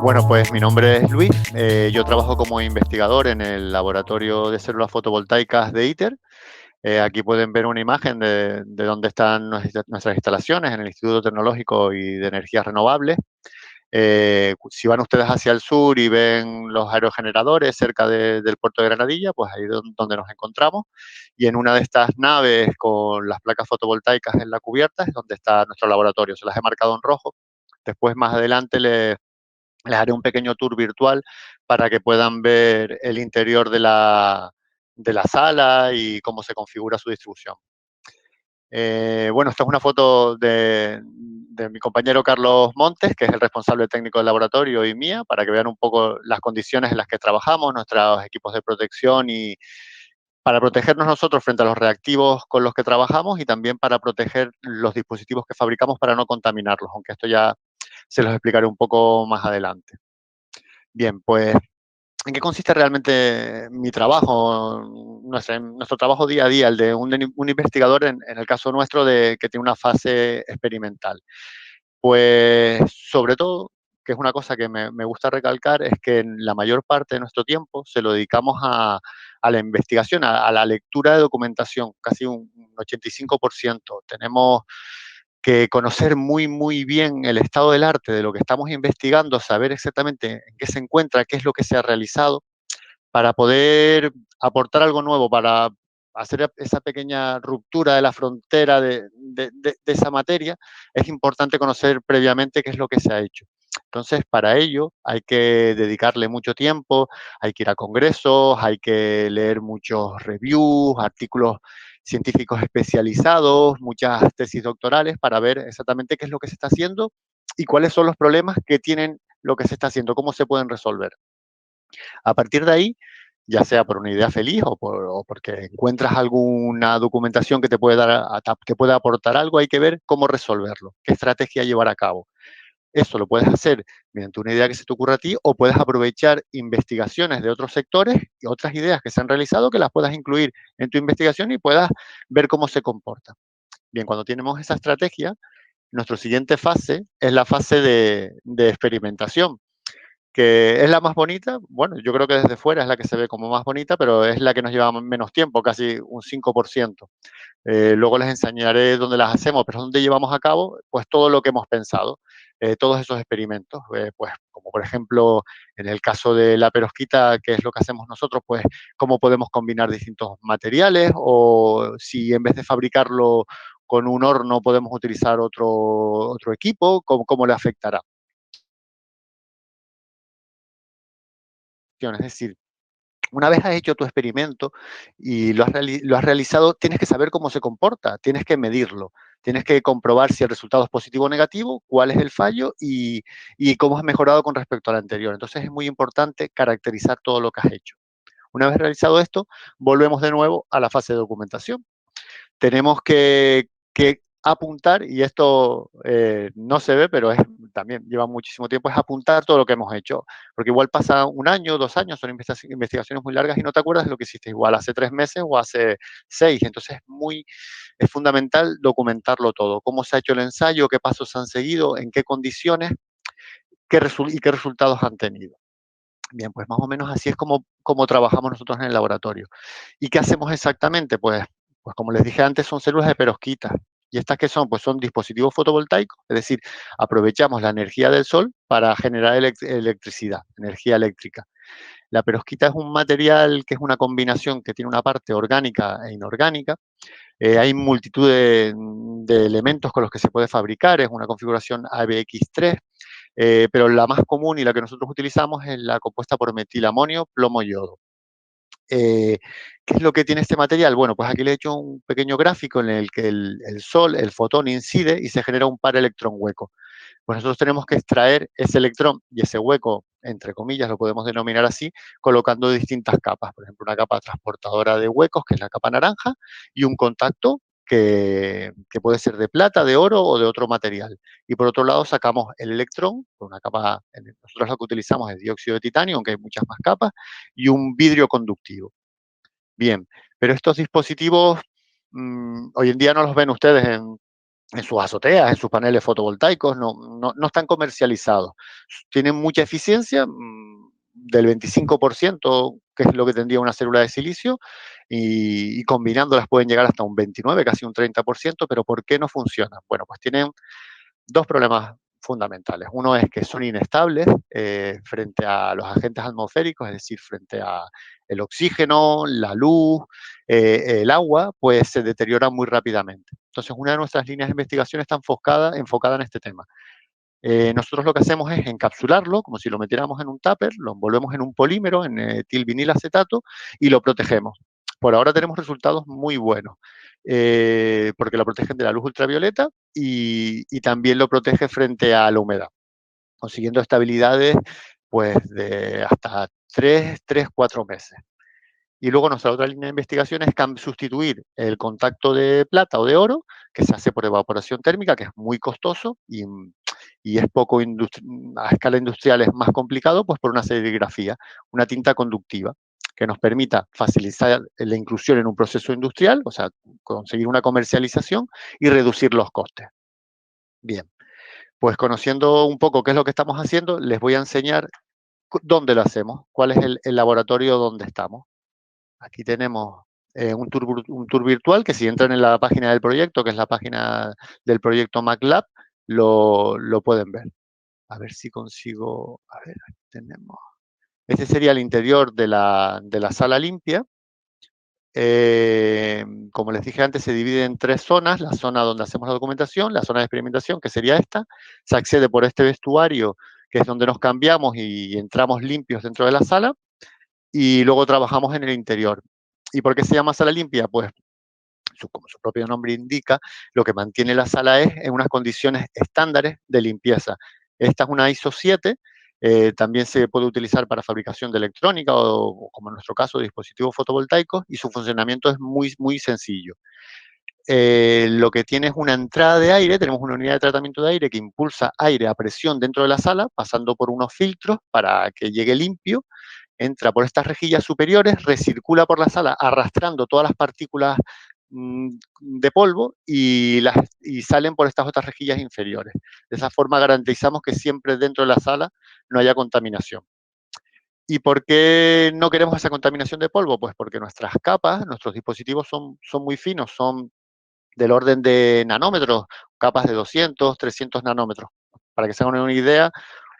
Bueno, pues mi nombre es Luis. Yo trabajo como investigador en el laboratorio de células fotovoltaicas de ITER. Aquí pueden ver una imagen de dónde están nuestras instalaciones en el Instituto Tecnológico y de Energías Renovables. Si van ustedes hacia el sur y ven los aerogeneradores cerca del puerto de Granadilla, pues ahí es donde nos encontramos. Y en una de estas naves con las placas fotovoltaicas en la cubierta es donde está nuestro laboratorio. Se las he marcado en rojo. Después, más adelante, les haré un pequeño tour virtual para que puedan ver el interior de la sala y cómo se configura su distribución. Bueno, esta es una foto de mi compañero Carlos Montes, que es el responsable técnico del laboratorio, y mía, para que vean un poco las condiciones en las que trabajamos, nuestros equipos de protección y para protegernos nosotros frente a los reactivos con los que trabajamos y también para proteger los dispositivos que fabricamos para no contaminarlos, aunque esto ya se los explicaré un poco más adelante. Bien, pues ¿en qué consiste realmente mi trabajo, nuestro trabajo día a día, el de un investigador en el caso nuestro que tiene una fase experimental? Pues sobre todo, que es una cosa que me gusta recalcar, es que en la mayor parte de nuestro tiempo se lo dedicamos a la investigación, a la lectura de documentación, casi un 85%. Tenemos que conocer muy, muy bien el estado del arte de lo que estamos investigando, saber exactamente en qué se encuentra, qué es lo que se ha realizado, para poder aportar algo nuevo, para hacer esa pequeña ruptura de la frontera de esa materia, es importante conocer previamente qué es lo que se ha hecho. Entonces, para ello hay que dedicarle mucho tiempo, hay que ir a congresos, hay que leer muchos reviews, artículos científicos especializados, muchas tesis doctorales para ver exactamente qué es lo que se está haciendo y cuáles son los problemas que tienen lo que se está haciendo, cómo se pueden resolver. A partir de ahí, ya sea por una idea feliz o porque encuentras alguna documentación que te puede que pueda aportar algo, hay que ver cómo resolverlo, qué estrategia llevar a cabo. Eso lo puedes hacer mediante una idea que se te ocurra a ti o puedes aprovechar investigaciones de otros sectores y otras ideas que se han realizado que las puedas incluir en tu investigación y puedas ver cómo se comporta. Bien, cuando tenemos esa estrategia, nuestra siguiente fase es la fase de experimentación, que es la más bonita. Bueno, yo creo que desde fuera es la que se ve como más bonita, pero es la que nos lleva menos tiempo, casi un 5%. Luego les enseñaré dónde las hacemos, pero dónde llevamos a cabo pues todo lo que hemos pensado, todos esos experimentos. Pues como por ejemplo en el caso de la perosquita, que es lo que hacemos nosotros, pues cómo podemos combinar distintos materiales o si en vez de fabricarlo con un horno podemos utilizar otro equipo, cómo le afectará. Es decir, una vez has hecho tu experimento y lo has realizado, tienes que saber cómo se comporta, tienes que medirlo, tienes que comprobar si el resultado es positivo o negativo, cuál es el fallo y cómo has mejorado con respecto al anterior. Entonces es muy importante caracterizar todo lo que has hecho. Una vez realizado esto, volvemos de nuevo a la fase de documentación. Tenemos que apuntar, y esto no se ve, pero también lleva muchísimo tiempo, es apuntar todo lo que hemos hecho. Porque igual pasa un año, 2 años, son investigaciones muy largas y no te acuerdas de lo que hiciste igual hace 3 meses o hace 6. Entonces es fundamental documentarlo todo. Cómo se ha hecho el ensayo, qué pasos han seguido, en qué condiciones y qué resultados han tenido. Bien, pues más o menos así es como trabajamos nosotros en el laboratorio. ¿Y qué hacemos exactamente? Pues como les dije antes, son células de perovskita. ¿Y estas qué son? Pues son dispositivos fotovoltaicos, es decir, aprovechamos la energía del sol para generar electricidad, energía eléctrica. La perovskita es un material que es una combinación que tiene una parte orgánica e inorgánica. Hay multitud de elementos con los que se puede fabricar, es una configuración ABX3, pero la más común y la que nosotros utilizamos es la compuesta por metilamonio, plomo y yodo. ¿Qué es lo que tiene este material? Bueno, pues aquí le he hecho un pequeño gráfico en el que el sol, el fotón, incide y se genera un par electrón hueco. Pues nosotros tenemos que extraer ese electrón y ese hueco, entre comillas, lo podemos denominar así, colocando distintas capas. Por ejemplo, una capa transportadora de huecos, que es la capa naranja, y un contacto que puede ser de plata, de oro o de otro material. Y por otro lado sacamos el electrón, con una capa, nosotros lo que utilizamos es dióxido de titanio, aunque hay muchas más capas, y un vidrio conductivo. Bien, pero estos dispositivos hoy en día no los ven ustedes en sus azoteas, en sus paneles fotovoltaicos, no están comercializados. Tienen mucha eficiencia, del 25%, que es lo que tendría una célula de silicio, y combinándolas pueden llegar hasta un 29, casi un 30%, pero ¿por qué no funcionan? Bueno, pues tienen dos problemas fundamentales. Uno es que son inestables frente a los agentes atmosféricos, es decir, frente a el oxígeno, la luz, el agua, pues se deterioran muy rápidamente. Entonces, una de nuestras líneas de investigación está enfocada en este tema. Nosotros lo que hacemos es encapsularlo, como si lo metiéramos en un tupper, lo envolvemos en un polímero, en etilvinilacetato, y lo protegemos. Por ahora tenemos resultados muy buenos, porque lo protegen de la luz ultravioleta y también lo protege frente a la humedad, consiguiendo estabilidades pues de hasta 4 meses. Y luego nuestra otra línea de investigación es sustituir el contacto de plata o de oro, que se hace por evaporación térmica, que es muy costoso y es poco a escala industrial es más complicado, pues por una serigrafía, una tinta conductiva, que nos permita facilitar la inclusión en un proceso industrial, o sea, conseguir una comercialización y reducir los costes. Bien, pues conociendo un poco qué es lo que estamos haciendo, les voy a enseñar dónde lo hacemos, cuál es el laboratorio donde estamos. Aquí tenemos un tour virtual que si entran en la página del proyecto, que es la página del proyecto MATLAB, lo pueden ver. A ver si consigo, a ver, aquí tenemos. Este sería el interior de la sala limpia. Como les dije antes, se divide en tres zonas: la zona donde hacemos la documentación, la zona de experimentación, que sería esta. Se accede por este vestuario, que es donde nos cambiamos y entramos limpios dentro de la sala, y luego trabajamos en el interior. ¿Y por qué se llama sala limpia? Pues como su propio nombre indica, lo que mantiene la sala es en unas condiciones estándares de limpieza. Esta es una ISO 7, también se puede utilizar para fabricación de electrónica o como en nuestro caso, dispositivos fotovoltaicos, y su funcionamiento es muy sencillo. Lo que tiene es una entrada de aire, tenemos una unidad de tratamiento de aire que impulsa aire a presión dentro de la sala, pasando por unos filtros para que llegue limpio, entra por estas rejillas superiores, recircula por la sala arrastrando todas las partículas de polvo y salen por estas otras rejillas inferiores. De esa forma garantizamos que siempre dentro de la sala no haya contaminación. ¿Y por qué no queremos esa contaminación de polvo? Pues porque nuestras capas, nuestros dispositivos son muy finos, son del orden de nanómetros, capas de 200, 300 nanómetros. Para que se hagan una idea,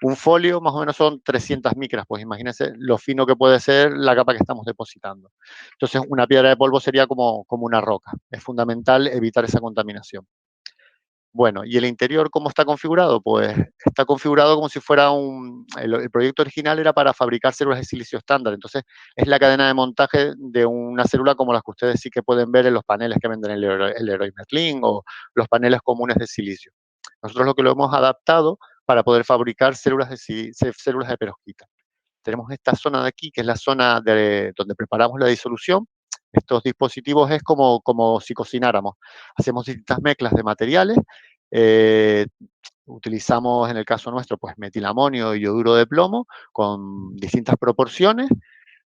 un folio más o menos son 300 micras, pues imagínense lo fino que puede ser la capa que estamos depositando. Entonces, una piedra de polvo sería como una roca. Es fundamental evitar esa contaminación. Bueno, ¿y el interior cómo está configurado? Pues está configurado como si fuera el proyecto original era para fabricar células de silicio estándar, entonces es la cadena de montaje de una célula como las que ustedes sí que pueden ver en los paneles que venden el Leroy Merlin o los paneles comunes de silicio. Nosotros lo que lo hemos adaptado para poder fabricar células de perovskita. Tenemos esta zona de aquí, que es la zona donde preparamos la disolución. Estos dispositivos es como si cocináramos. Hacemos distintas mezclas de materiales. eh, Utilizamos, en el caso nuestro, pues metilamonio y yoduro de plomo con distintas proporciones.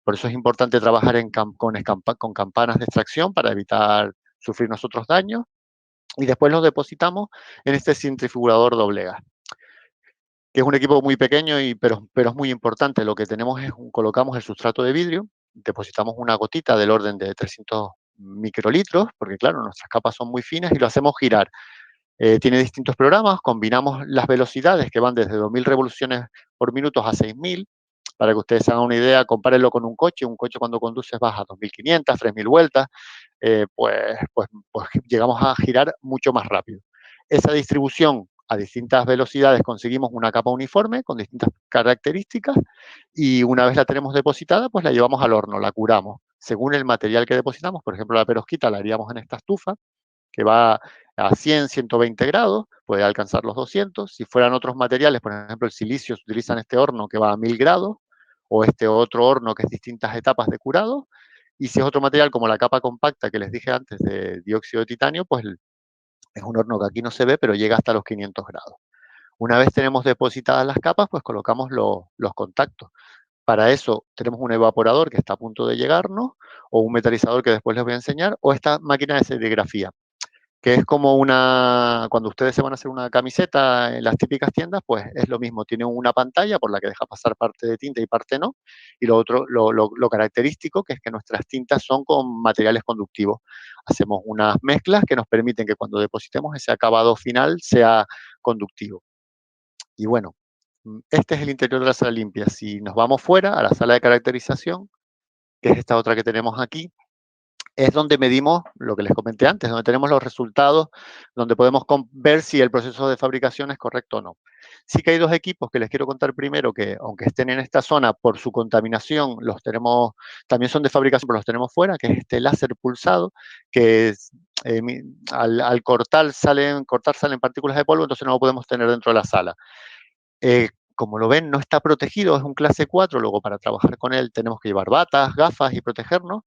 Por eso es importante trabajar con campanas de extracción para evitar sufrir nosotros daños. Y después los depositamos en este centrifugador doble gas, que es un equipo muy pequeño, pero es muy importante. Lo que tenemos es, colocamos el sustrato de vidrio, depositamos una gotita del orden de 300 microlitros, porque claro, nuestras capas son muy finas, y lo hacemos girar. Tiene distintos programas, combinamos las velocidades que van desde 2.000 revoluciones por minuto a 6.000. Para que ustedes se hagan una idea, compárenlo con un coche. Un coche cuando conduces vas a 2.500, 3.000 vueltas, pues llegamos a girar mucho más rápido. Esa distribución a distintas velocidades conseguimos una capa uniforme con distintas características, y una vez la tenemos depositada, pues la llevamos al horno, la curamos. Según el material que depositamos, por ejemplo, la perovskita la haríamos en esta estufa, que va a 100, 120 grados, puede alcanzar los 200. Si fueran otros materiales, por ejemplo, el silicio, se utiliza en este horno que va a 1000 grados, o este otro horno que es distintas etapas de curado. Y si es otro material como la capa compacta que les dije antes de dióxido de titanio, pues es un horno que aquí no se ve, pero llega hasta los 500 grados. Una vez tenemos depositadas las capas, pues colocamos los contactos. Para eso tenemos un evaporador que está a punto de llegarnos, o un metalizador que después les voy a enseñar, o esta máquina de serigrafía. que es como cuando ustedes se van a hacer una camiseta en las típicas tiendas, pues es lo mismo, tiene una pantalla por la que deja pasar parte de tinta y parte no, y lo otro, lo característico, que es que nuestras tintas son con materiales conductivos. Hacemos unas mezclas que nos permiten que cuando depositemos ese acabado final sea conductivo. Y bueno, este es el interior de la sala limpia. Si nos vamos fuera, a la sala de caracterización, que es esta otra que tenemos aquí, es donde medimos lo que les comenté antes, donde tenemos los resultados, donde podemos ver si el proceso de fabricación es correcto o no. Sí que hay dos equipos que les quiero contar primero, que aunque estén en esta zona por su contaminación, los tenemos, también son de fabricación, pero los tenemos fuera, que es este láser pulsado, que es, al cortar salen partículas de polvo, entonces no lo podemos tener dentro de la sala. Como lo ven, no está protegido, es un clase 4, luego para trabajar con él tenemos que llevar batas, gafas y protegernos,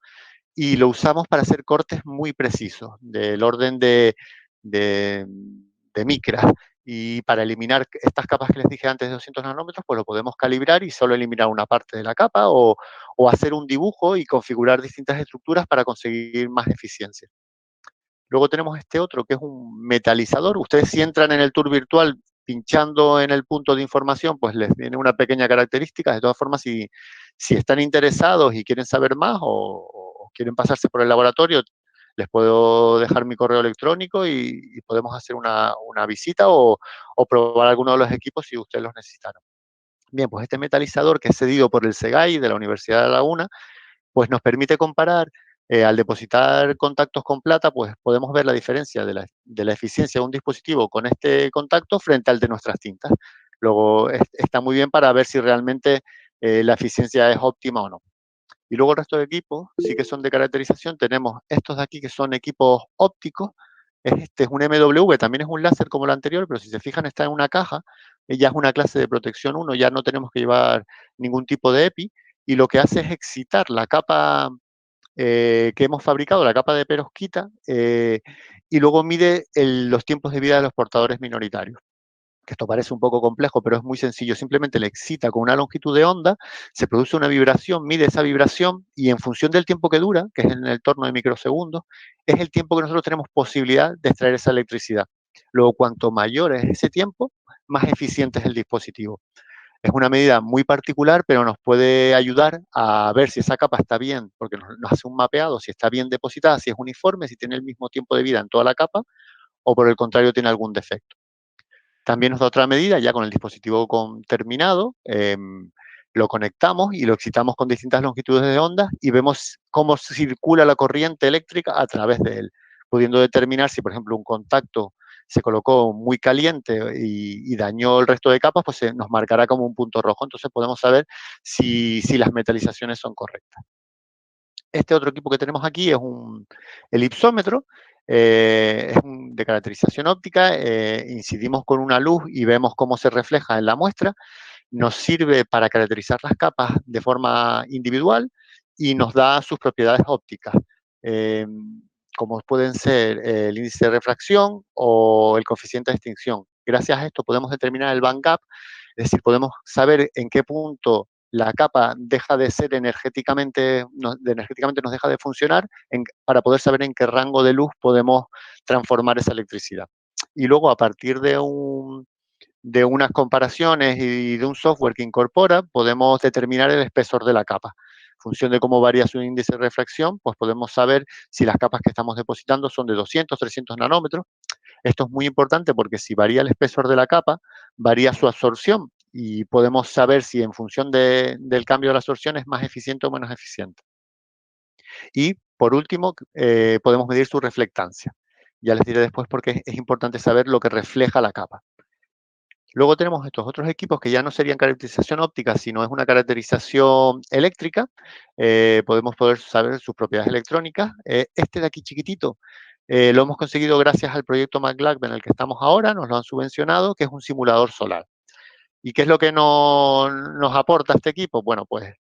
y lo usamos para hacer cortes muy precisos, del orden de, de micras. Y para eliminar estas capas que les dije antes de 200 nanómetros, pues lo podemos calibrar y solo eliminar una parte de la capa o hacer un dibujo y configurar distintas estructuras para conseguir más eficiencia. Luego tenemos este otro que es un metalizador. Ustedes si entran en el tour virtual pinchando en el punto de información, pues les viene una pequeña característica. De todas formas, si están interesados y quieren saber más o quieren pasarse por el laboratorio, les puedo dejar mi correo electrónico y podemos hacer una visita o probar alguno de los equipos si ustedes los necesitaran. Bien, pues este metalizador que es cedido por el SEGAI de la Universidad de La Laguna, pues nos permite comparar, al depositar contactos con plata, pues podemos ver la diferencia de la eficiencia de un dispositivo con este contacto frente al de nuestras tintas. Luego está muy bien para ver si realmente la eficiencia es óptima o no. Y luego el resto de equipos sí que son de caracterización. Tenemos estos de aquí que son equipos ópticos. Este es un MW, también es un láser como el anterior, pero si se fijan está en una caja. Ya es una clase de protección 1, ya no tenemos que llevar ningún tipo de EPI. Y lo que hace es excitar la capa que hemos fabricado, la capa de perovskita, y luego mide los tiempos de vida de los portadores minoritarios. Que esto parece un poco complejo, pero es muy sencillo. Simplemente le excita con una longitud de onda, se produce una vibración, mide esa vibración y en función del tiempo que dura, que es en el torno de microsegundos, es el tiempo que nosotros tenemos posibilidad de extraer esa electricidad. Luego, cuanto mayor es ese tiempo, más eficiente es el dispositivo. Es una medida muy particular, pero nos puede ayudar a ver si esa capa está bien, porque nos hace un mapeado, si está bien depositada, si es uniforme, si tiene el mismo tiempo de vida en toda la capa, o por el contrario tiene algún defecto. También nos da otra medida, ya con el dispositivo terminado, lo conectamos y lo excitamos con distintas longitudes de onda y vemos cómo circula la corriente eléctrica a través de él, pudiendo determinar si, por ejemplo, un contacto se colocó muy caliente y dañó el resto de capas, pues nos marcará como un punto rojo. Entonces podemos saber si las metalizaciones son correctas. Este otro equipo que tenemos aquí es un elipsómetro, es de caracterización óptica, incidimos con una luz y vemos cómo se refleja en la muestra, nos sirve para caracterizar las capas de forma individual y nos da sus propiedades ópticas, eh, como pueden ser el índice de refracción o el coeficiente de extinción. Gracias a esto podemos determinar el band gap, es decir, podemos saber en qué punto la capa deja de ser energéticamente nos deja de funcionar para poder saber en qué rango de luz podemos transformar esa electricidad. Y luego, a partir de unas comparaciones y de un software que incorpora, podemos determinar el espesor de la capa. En función de cómo varía su índice de refracción, pues podemos saber si las capas que estamos depositando son de 200, 300 nanómetros. Esto es muy importante porque si varía el espesor de la capa, varía su absorción y podemos saber si en función del cambio de la absorción es más eficiente o menos eficiente. Y por último, podemos medir su reflectancia. Ya les diré después por qué es importante saber lo que refleja la capa. Luego tenemos estos otros equipos que ya no serían caracterización óptica, sino es una caracterización eléctrica. Podemos poder saber sus propiedades electrónicas. Este de aquí chiquitito lo hemos conseguido gracias al proyecto MATLAB en el que estamos ahora, nos lo han subvencionado, que es un simulador solar. ¿Y qué es lo que nos aporta este equipo? Bueno, pues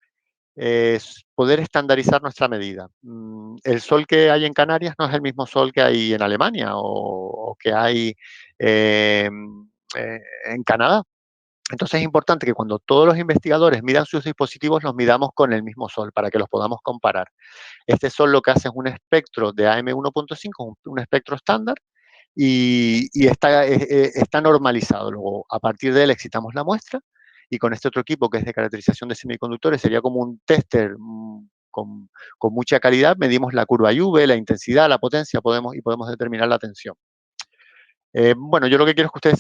es poder estandarizar nuestra medida. El sol que hay en Canarias no es el mismo sol que hay en Alemania o que hay eh, en Canadá. Entonces es importante que cuando todos los investigadores midan sus dispositivos, los midamos con el mismo sol para que los podamos comparar. Este sol lo que hace es un espectro de AM1.5, un espectro estándar, y está normalizado. Luego, a partir de él excitamos la muestra y con este otro equipo que es de caracterización de semiconductores, sería como un tester con mucha calidad, medimos la curva UV, la intensidad, la potencia y podemos determinar la tensión. Bueno, yo lo que quiero es que ustedes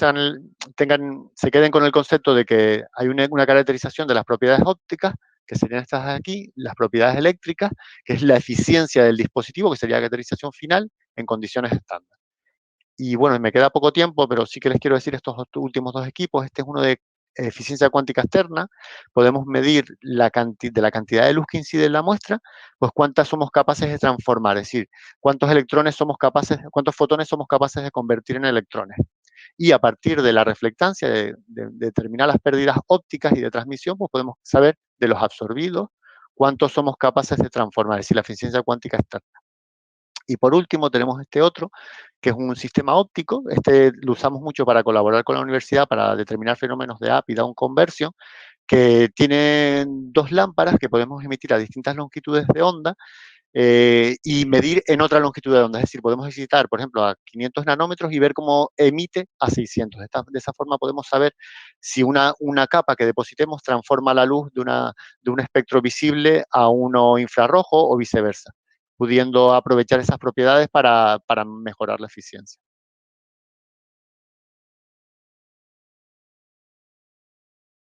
se queden con el concepto de que hay una caracterización de las propiedades ópticas, que serían estas de aquí, las propiedades eléctricas, que es la eficiencia del dispositivo, que sería la caracterización final en condiciones estándar. Y bueno, me queda poco tiempo, pero sí que les quiero decir estos últimos dos equipos. Este es uno de eficiencia cuántica externa. Podemos medir de la cantidad de luz que incide en la muestra, pues cuántas somos capaces de transformar, es decir, cuántos electrones somos capaces, cuántos fotones somos capaces de convertir en electrones. Y a partir de la reflectancia, de determinar las pérdidas ópticas y de transmisión, pues podemos saber de los absorbidos cuántos somos capaces de transformar, es decir, la eficiencia cuántica externa. Y por último tenemos este otro, que es un sistema óptico. Este lo usamos mucho para colaborar con la universidad para determinar fenómenos de up y down conversion, que tiene dos lámparas que podemos emitir a distintas longitudes de onda y medir en otra longitud de onda. Es decir, podemos visitar, por ejemplo, a 500 nanómetros y ver cómo emite a 600. De esa forma podemos saber si una capa que depositemos transforma la luz de un espectro visible a uno infrarrojo o viceversa, pudiendo aprovechar esas propiedades para mejorar la eficiencia.